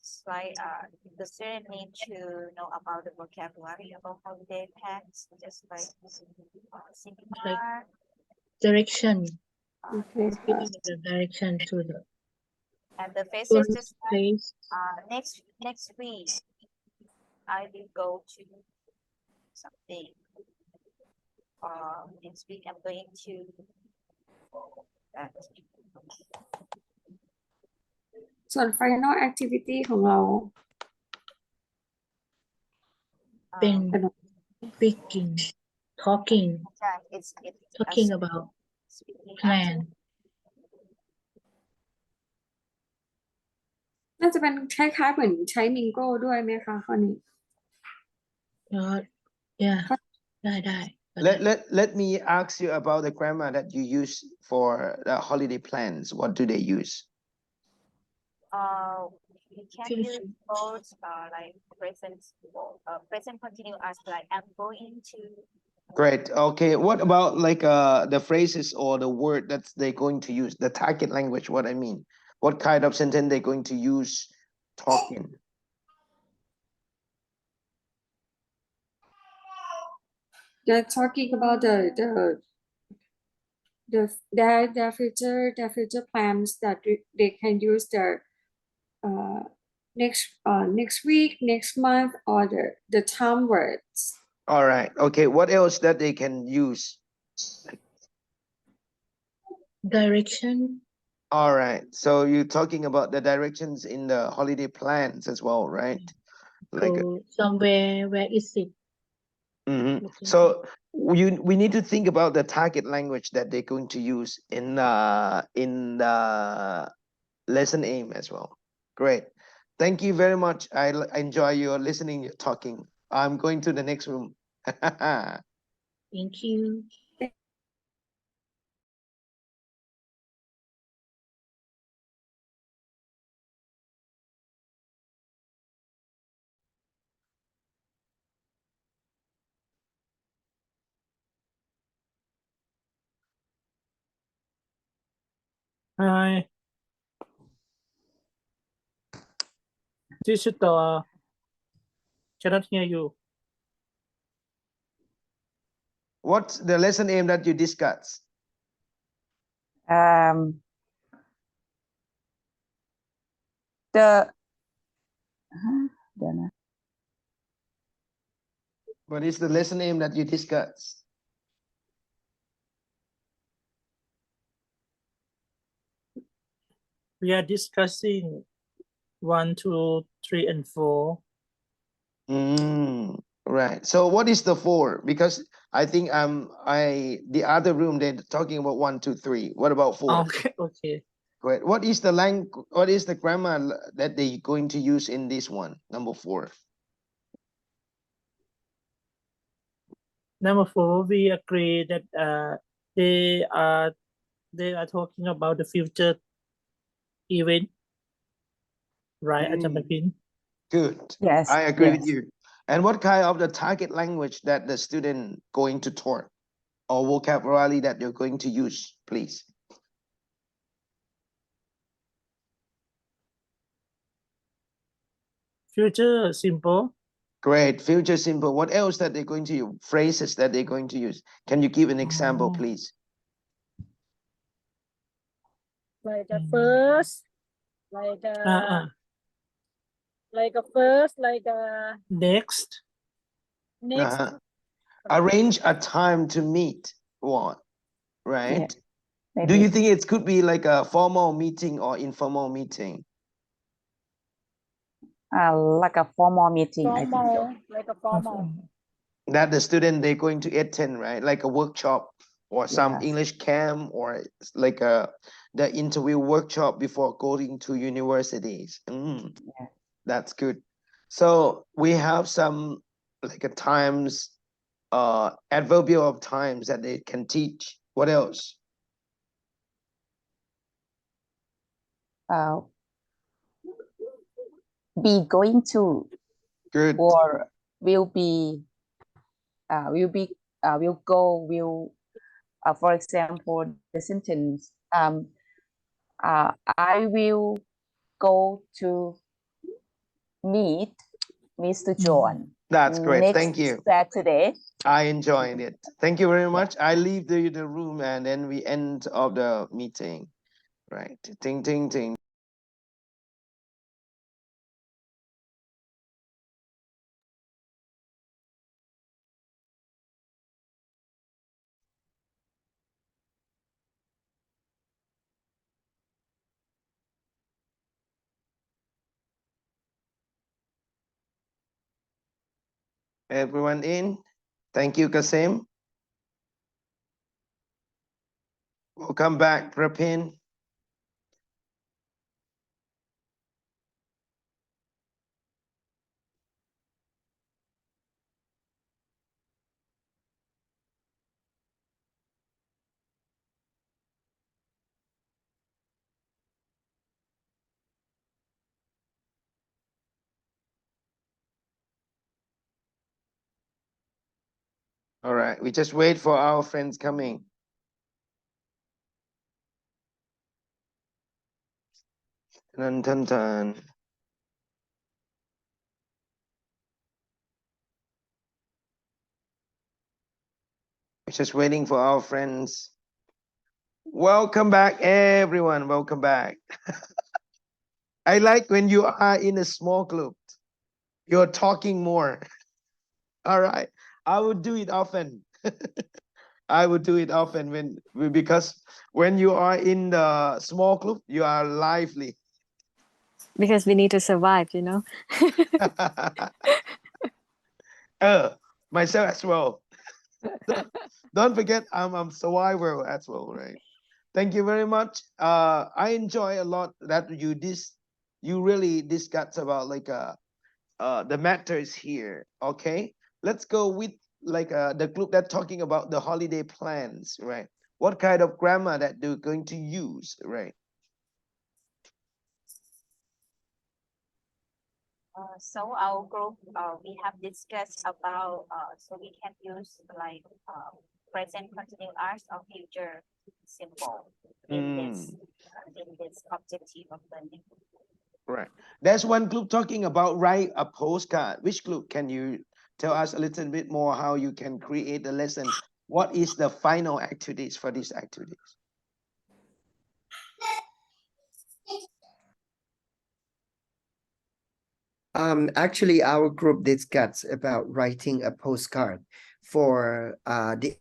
It's like the student need to know about the vocabulary about holiday packs, just like seminar. Direction. Okay. Giving the direction to the And the faces tourist just like place. next week I will go to something. Next week I'm going to that. ส่วน final activity ของเรา เป็น Um, speaking, talking it's about speaking plan. น่าจะเป็นคล้ายๆเหมือนใช้มิงโก้ด้วยไหมคะข้อนี้ Yeah. ได้ Let me ask you about the grammar that you use for the holiday plans. What do they use? You can Finish. use both like present continuous like I'm going to. Great. Okay. What about like the phrases or the word that they're going to use? The target language, what I mean. What kind of sentence they're going to use talking? They're talking about their future plans that they can use their next week, next month, or the time words. All right. Okay. What else that they can use? Direction. All right. So you're talking about the directions in the holiday plans as well, right? Like Go somewhere. Where is it? Mhm. Looking So we need to think about the target language that they're going to use in the lesson aim as well. Great. Thank you very much. I enjoy your listening, your talking. I'm going to the next room. Thank you. Hi. Teacher cannot hear you. What's the lesson aim that you discussed? What is the lesson aim that you discussed? We are discussing 1, 2, 3, and 4. Right. So what is the 4? Because I think the other room they're talking about 1, 2, 3. What about 4? Okay. Great. What is the grammar that they're going to use in this one, number 4? Number 4, we agree that they are talking about the future event, right, Ajahn? Good. Yes. I agree with yes. you. And what kind of the target language that the student going to talk or vocabulary that you're going to use, please? Future simple. Great. Future simple. What else that they're going to use? Phrases that they're going to use. Can you give an example, please? Like the first, like like a first, like Next. next. Arrange a time to meet. What? Right? Yeah, Do you maybe. think it could be like a formal meeting or informal meeting? Like a formal meeting, I think so. Formal, like a formal. That the student they're going to attend, right? Like a workshop or some Yes. English camp or it's like the interview workshop before going to universities. Yeah. That's good. So we have some like a times, adverbial of times that they can teach. What else? Be going to. Good. Or will be, will go, will, for example, the sentence, I will go to meet Mr. John. That's great. Next Thank you. Saturday. I enjoyed it. Thank you very much. I leave the room and then we end of the meeting. Right. Ting, ting, ting. Everyone in? Thank you, Kasim. Welcome back, Prapin. All right, we just wait for our friends coming. Dun, dun, dun. We're just waiting for our friends. Welcome back, everyone. Welcome back. I like when you are in a small group. You're talking more. All right. I would do it often. I would do it often because when you are in the small group, you are lively. Because we need to survive, you know. Myself as well. Don't forget, I'm survivor as well, right? Thank you very much. I enjoy a lot that you really discuss about like the matters here. Okay, let's go with like the group that talking about the holiday plans, right? What kind of grammar that they're going to use, right? So our group, we have discussed about, so we can use like present continuous or future simple in this objective of learning. Right. There's one group talking about write a postcard. Which group can you tell us a little bit more how you can create the lesson? What is the final activities for these activities? Actually, our group discussed about writing a postcard for the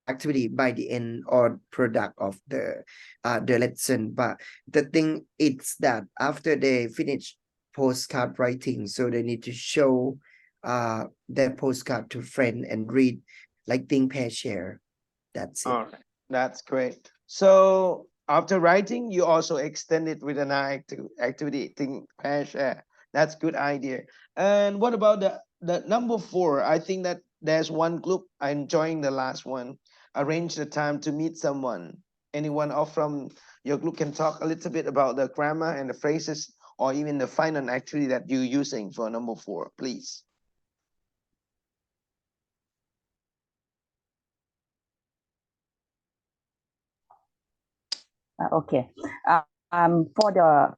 activity by the end or product of the lesson. But the thing is that after they finish postcard writing, so they need to show their postcard to friend and read, like think, pair, share. That's it. All right, that's great. So after writing, you also extend it with an activity, think, pair, share. That's good idea. And what about the number 4? I think that there's one group enjoying the last one. Arrange the time to meet someone. Anyone off from your group can talk a little bit about the grammar and the phrases or even the final activity that you're using for number 4, please. Okay. For the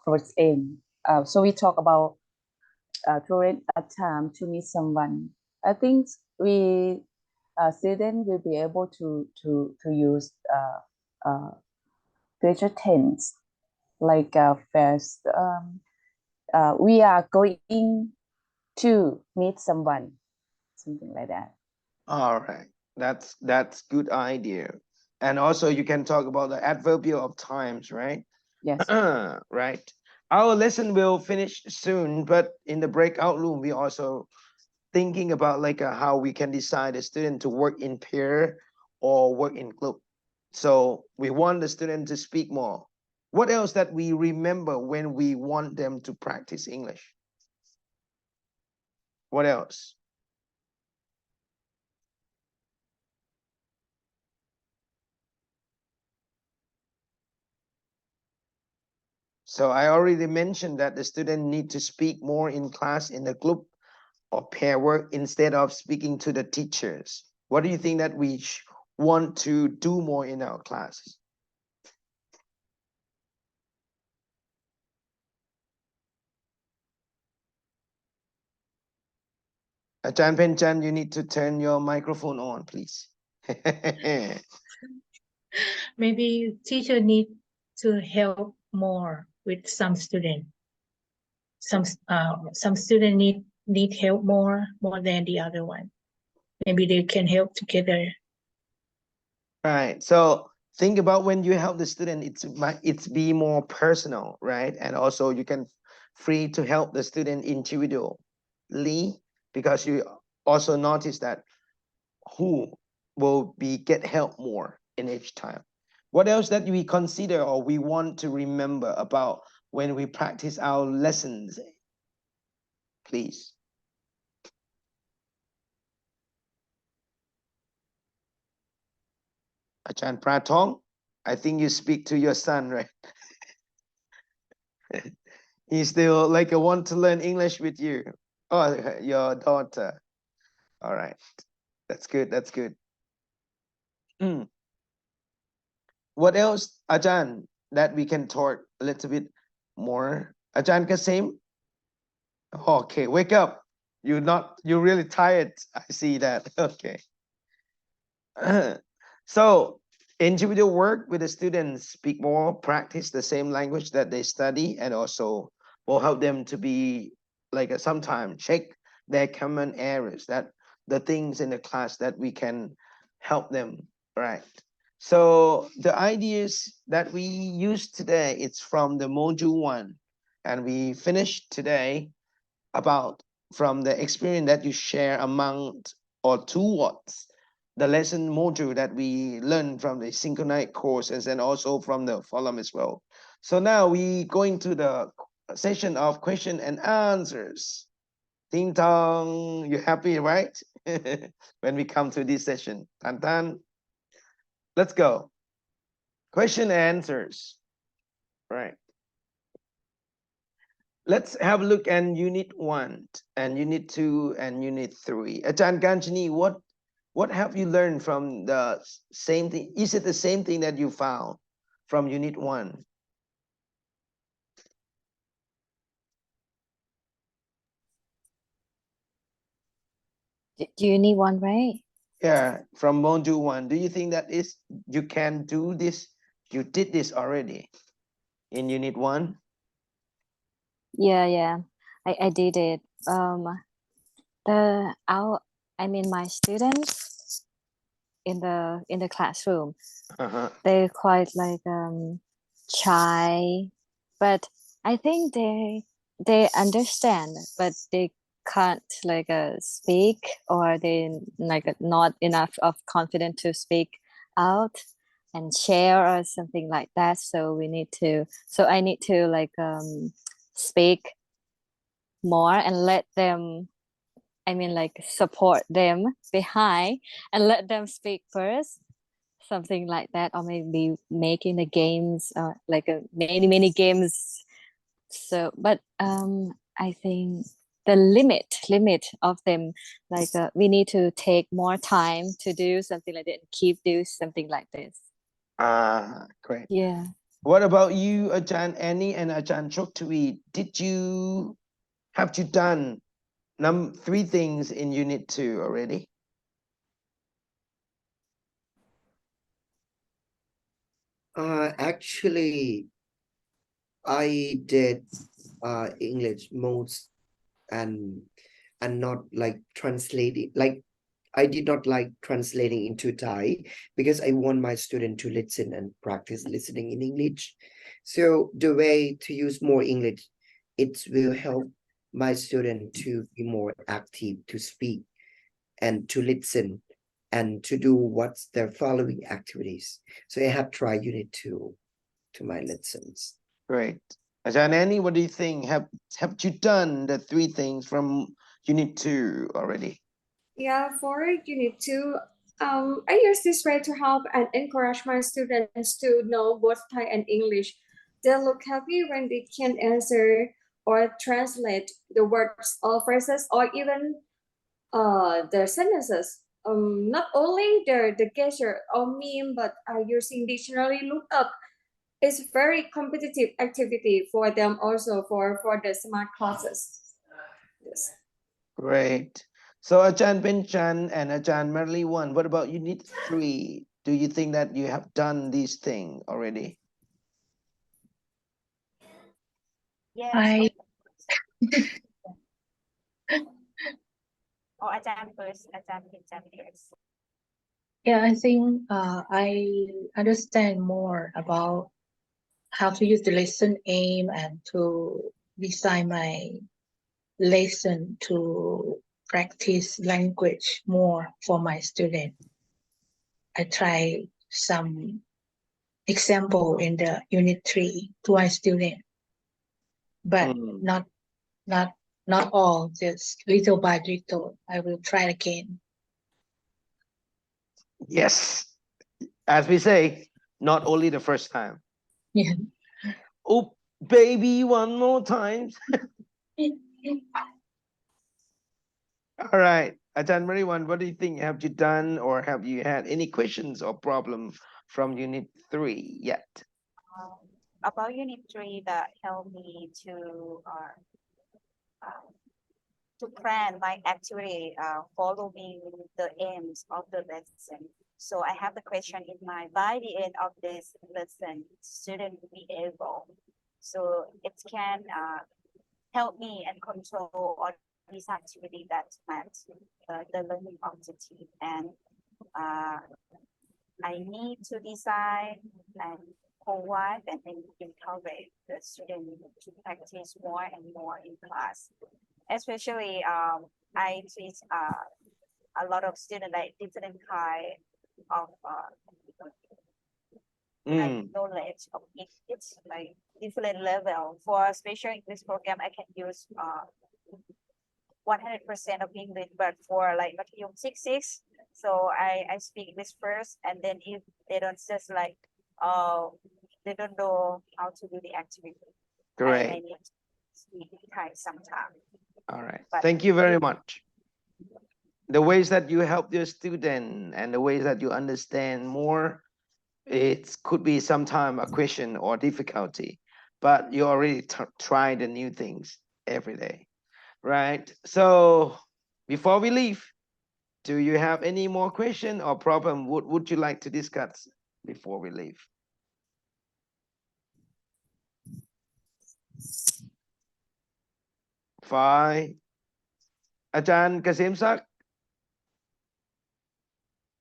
first aim, so we talk about to arrange a time to meet someone. I think we students will be able to use future tense, like first we are going to meet someone, something like that. All right, that's good idea. And also you can talk about the adverbial of times, right? Yes. Right. Our lesson will finish soon, but in the breakout room, we also thinking about like how we can decide a student to work in pair or work in group. So we want the student to speak more. What else that we remember when we want them to practice English? What else? So I already mentioned that the student need to speak more in class in the group or pair work instead of speaking to the teachers. What do you think that we want to do more in our classes? Ajahn Penchan, you need to turn your microphone on, please. Maybe teacher need to help more with some student. Some student need help more than the other one. Maybe they can help together. Right. So think about when you help the student, it's be more personal, right? And also you can free to help the student individually, because you also notice that who will get help more in each time. What else that we consider or we want to remember about when we practice our lessons? Please. Ajahn Pratong, I think you speak to your son, right? He's still like a want to learn English with you. Oh, your daughter. All right. That's good. That's good. What else, Ajahn, that we can talk a little bit more? Ajahn Kasim? Okay, wake up. You're really tired. I see that. Okay. So individual work with the students, speak more, practice the same language that they study, and also will help them to be like sometimes check their common areas, that the things in the class that we can help them, right? So the ideas that we use today, it's from the module 1, and we finished today about from the experience that you share among or towards the lesson module that we learned from the synchronized courses and also from the forum as well. So now we going to the session of question and answers. Ding dong, you happy, right? When we come to this session. Tan tan. Let's go. Question and answers. Right. Let's have a look at unit 1 and unit 2 and unit 3. Ajahn Ganchini, what have you learned from the same thing? Is it the same thing that you found from unit 1? Do you need one, right? Yeah, from module 1. Do you think that you can do this? You did this already in unit 1? Yeah. I did it. My students in the classroom, they're quite like shy, but I think they understand, but they can't like speak, or they like not enough of confidence to speak out and share or something like that. So I need to like speak more and let them, support them behind and let them speak first, something like that, or maybe making the games, many games. So, but I think the limit of them, we need to take more time to do something like that and keep do something like this. Great. Yeah. What about you, Ajahn Annie and Ajahn Choktui? Have you done 3 things in unit 2 already? Actually, I did English most and not like translating, like I did not like translating into Thai because I want my student to listen and practice listening in English. So the way to use more English, it will help my student to be more active, to speak and to listen and to do what's their following activities. So I have tried unit 2 to my lessons. Great. Ajahn Annie, what do you think? Have you done the 3 things from unit 2 already? Yeah, for unit 2, I use this way to help and encourage my students to know both Thai and English. They look happy when they can answer or translate the words or phrases or even the sentences. Not only the gesture or meme, but using dictionary lookup. It's very competitive activity for them also for the smart classes. Yes. Great. So Ajahn Benchan and Ajahn Merli 1, what about Unit 3? Do you think that you have done this thing already? Yes. I Or Ajahn first, Ajahn first. Yeah, I think I understand more about how to use the lesson aim and to design my lesson to practice language more for my student. I try some example in the Unit 3 to my student, but not all, just little by little. I will try again. Yes. As we say, not only the first time. Yeah. Oh, baby, one more time. All right. Ajahn Mariwan, what do you think? Have you done or have you had any questions or problem from Unit 3 yet? About Unit 3 that helped me to plan my activity following the aims of the lesson. So I have the question in mind, by the end of this lesson, student will be able. So it can help me and control all these activity that met the learning objective. And I need to design and provide and encourage the student to practice more and more in class. Especially I teach a lot of students like different kind of like knowledge of it. It's like different level. For a special English program, I can use 100% of English, but for like Mathayom 6, so I speak English first, and then if they don't just like they don't know how to do the activity. Great. I need to speak Thai sometime. All right. But Thank you very much. The ways that you help your student and the ways that you understand more, it could be sometime a question or difficulty, but you already try the new things every day, right? So before we leave, do you have any more question or problem would you like to discuss before we leave? Fine. Ajahn Kasimsak,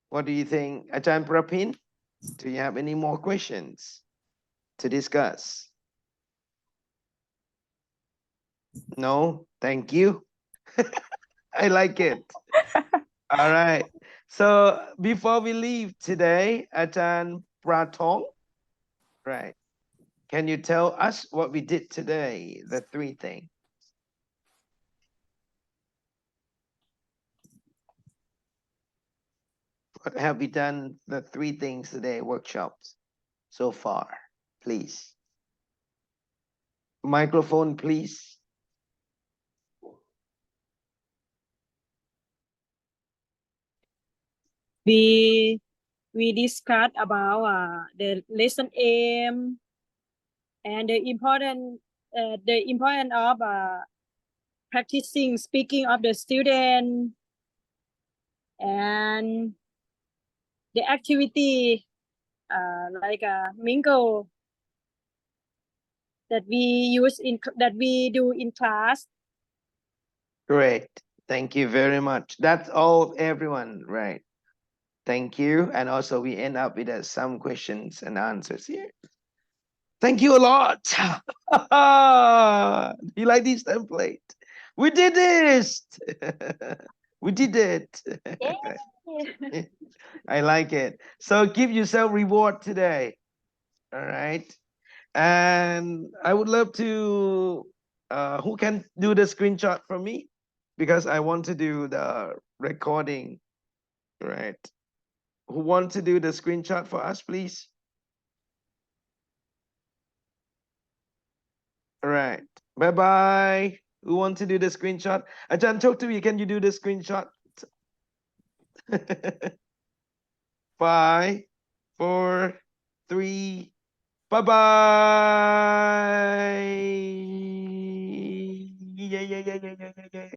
what do you think? Ajahn Prapin, do you have any more questions to discuss? No, thank you. I like it. All right. So before we leave today, Ajahn Pratong, right? Can you tell us what we did today, the 3 things? What have we done, the 3 things today, workshops so far, please? Microphone, please. We discussed about the lesson aim and the importance of practicing speaking of the student, and the activity like mingle that we do in class. Great. Thank you very much. That's all, everyone, right? Thank you. And also we end up with some questions and answers here. Thank you a lot. You like this template? We did this. We did it. I like it. So give yourself reward today. All right. And I would love to, who can do the screenshot for me? Because I want to do the recording, right? Who want to do the screenshot for us, please? All right. Bye-bye. Who want to do the screenshot? Ajahn Choktuvi, can you do the screenshot? 5, 4, 3, bye-bye.